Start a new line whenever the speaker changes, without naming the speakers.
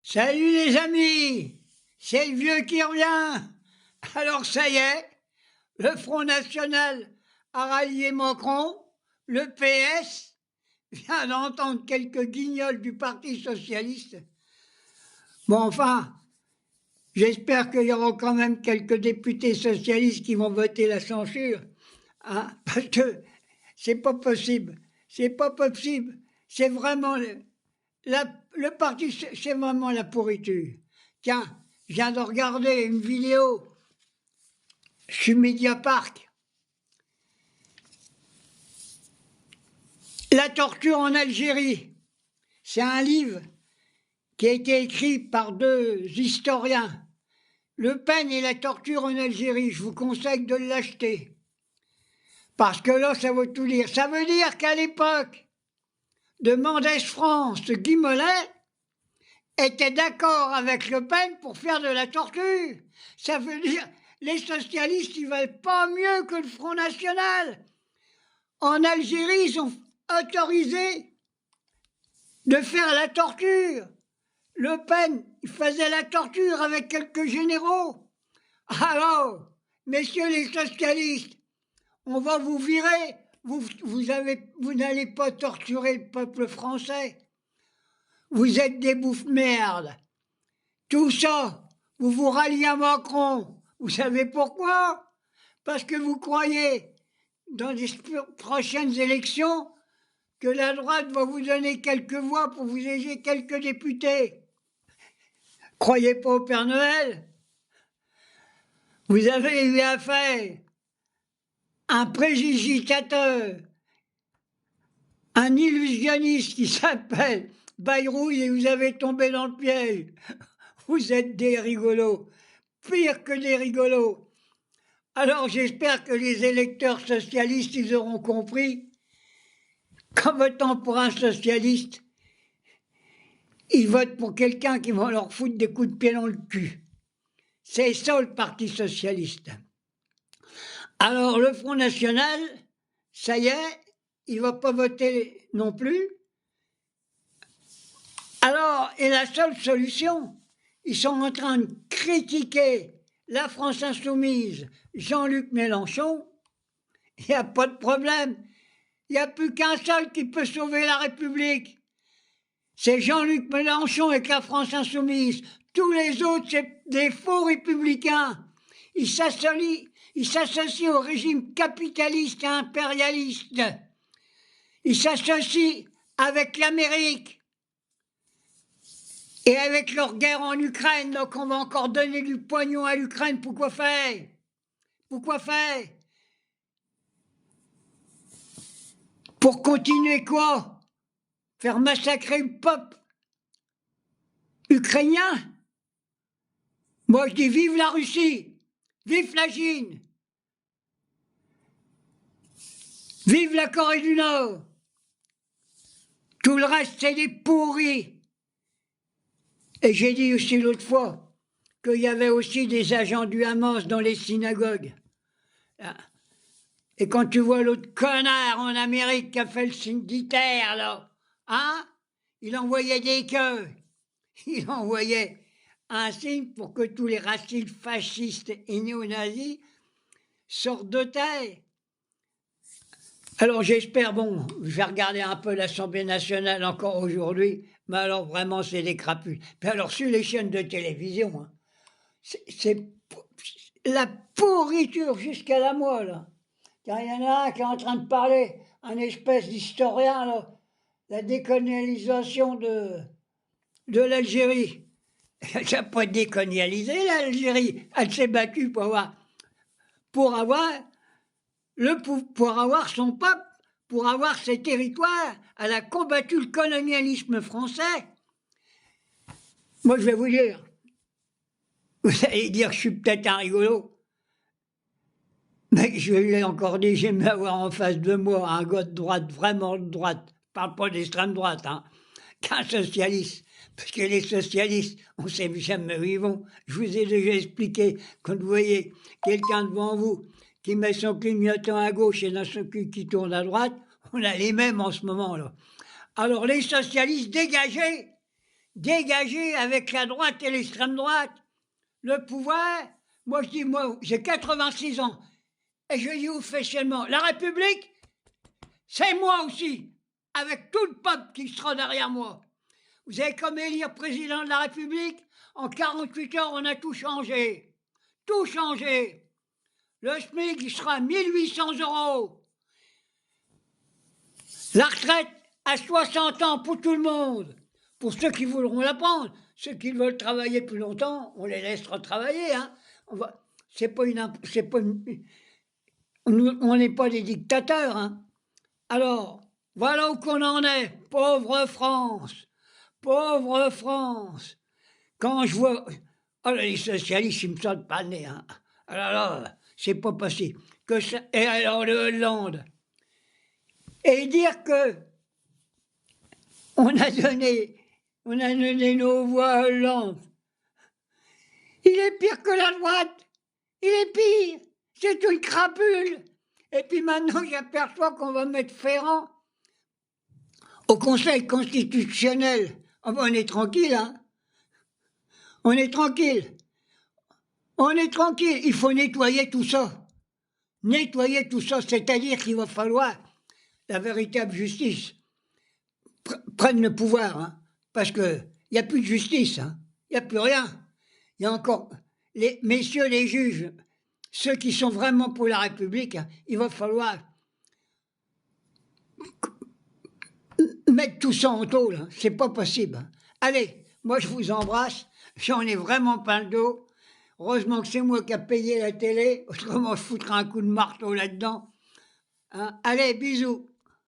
Salut les amis, c'est le vieux qui revient. Alors ça y est, le Front National a rallié Macron, le PS vient d'entendre quelques guignols du Parti Socialiste. Bon enfin, j'espère qu'il y aura quand même quelques députés socialistes qui vont voter la censure, hein, parce que c'est pas possible, c'est pas possible, c'est vraiment... le parti, c'est vraiment la pourriture. Tiens, je viens de regarder une vidéo sur Mediapart. La torture en Algérie, c'est un livre qui a été écrit par deux historiens. Le Pen et la torture en Algérie, je vous conseille de l'acheter. Parce que là, ça veut tout dire. Ça veut dire qu'à l'époque de Mendès France, Guy Mollet était d'accord avec Le Pen pour faire de la torture. Ça veut dire les socialistes, ils valent pas mieux que le Front National. En Algérie, ils ont autorisé de faire la torture. Le Pen, il faisait la torture avec quelques généraux. Alors, messieurs les socialistes, on va vous virer. Vous n'allez pas torturer le peuple français. Vous êtes des bouffes-merdes. Tout ça, vous vous ralliez à Macron. Vous savez pourquoi? Parce que vous croyez, dans les prochaines élections, que la droite va vous donner quelques voix pour vous éleger quelques députés. Croyez pas au Père Noël. Vous avez eu affaire à un préjudicateur, un illusionniste qui s'appelle Bayrou et vous avez tombé dans le piège. Vous êtes des rigolos, pire que des rigolos. Alors j'espère que les électeurs socialistes, ils auront compris qu'en votant pour un socialiste, ils votent pour quelqu'un qui va leur foutre des coups de pied dans le cul. C'est ça le Parti socialiste. Alors le Front National, ça y est, il ne va pas voter non plus. Alors, et la seule solution, ils sont en train de critiquer la France insoumise, Jean-Luc Mélenchon. Il n'y a pas de problème. Il n'y a plus qu'un seul qui peut sauver la République. C'est Jean-Luc Mélenchon avec la France insoumise. Tous les autres, c'est des faux républicains. Ils s'associent au régime capitaliste et impérialiste. Ils s'associent avec l'Amérique. Et avec leur guerre en Ukraine, donc on va encore donner du pognon à l'Ukraine. Pourquoi faire? Pourquoi faire? Pour continuer quoi? Faire massacrer le peuple ukrainien? Moi je dis vive la Russie, vive la Chine, vive la Corée du Nord. Tout le reste c'est des pourris. Et j'ai dit aussi l'autre fois qu'il y avait aussi des agents du Hamas dans les synagogues. Et quand tu vois l'autre connard en Amérique qui a fait le signe d'Hitler, là, hein, il envoyait des queues. Il envoyait un signe pour que tous les racistes fascistes et néo-nazis sortent de terre. Alors j'espère, bon, je vais regarder un peu l'Assemblée nationale encore aujourd'hui, mais alors vraiment c'est des crapules. Puis alors sur les chaînes de télévision, hein, c'est la pourriture jusqu'à la moelle. Il y en a un qui est en train de parler, un espèce d'historien, là, la décolonialisation de l'Algérie. Elle n'a pas décolonialisé l'Algérie, elle s'est battue pour avoir son peuple, pour avoir ses territoires. Elle a combattu le colonialisme français. Moi, je vais vous dire, vous allez dire que je suis peut-être un rigolo, mais je l'ai encore dit, j'aime avoir en face de moi un gars de droite, vraiment de droite, je ne parle pas d'extrême droite, hein, qu'un socialiste. Parce que les socialistes, on ne sait jamais où ils vont. Je vous ai déjà expliqué, quand vous voyez quelqu'un devant vous qui met son clignotant à gauche et dans son cul qui tourne à droite, on a les mêmes en ce moment-là. Alors les socialistes, dégagez dégager avec la droite et l'extrême droite le pouvoir. Moi, je dis, moi, j'ai 86 ans, et je dis officiellement, la République, c'est moi aussi, avec tout le peuple qui sera derrière moi. Vous avez comme élire président de la République, en 48 heures, on a tout changé. Tout changé. Le SMIC, il sera à 1800 €. La retraite à 60 ans pour tout le monde. Pour ceux qui voudront la prendre. Ceux qui veulent travailler plus longtemps, on les laissera travailler. Hein. C'est pas une, on n'est pas des dictateurs. Hein. Alors, voilà où qu'on en est. Pauvre France. Pauvre France. Quand je vois... Oh là, les socialistes, ils me sortent pas le nez. Hein. Alors là, c'est pas possible. Que ça... Et alors, le Hollande. Et dire que on a donné nos voix à Hollande. Il est pire que la droite. Il est pire. C'est une crapule. Et puis maintenant, j'aperçois qu'on va mettre Ferrand au Conseil constitutionnel. Oh ben, on est tranquille, hein. On est tranquille. On est tranquille. Il faut nettoyer tout ça. Nettoyer tout ça, c'est-à-dire qu'il va falloir la véritable justice prenne le pouvoir, hein, parce qu'il n'y a plus de justice, hein, il n'y a plus rien. Il y a encore, messieurs les juges, ceux qui sont vraiment pour la République, hein, il va falloir mettre tout ça en tôle, hein, c'est pas possible. Hein. Allez, moi je vous embrasse, j'en ai vraiment plein le dos. Heureusement que c'est moi qui ai payé la télé, autrement je foutrais un coup de marteau là-dedans. Hein. Allez, bisous.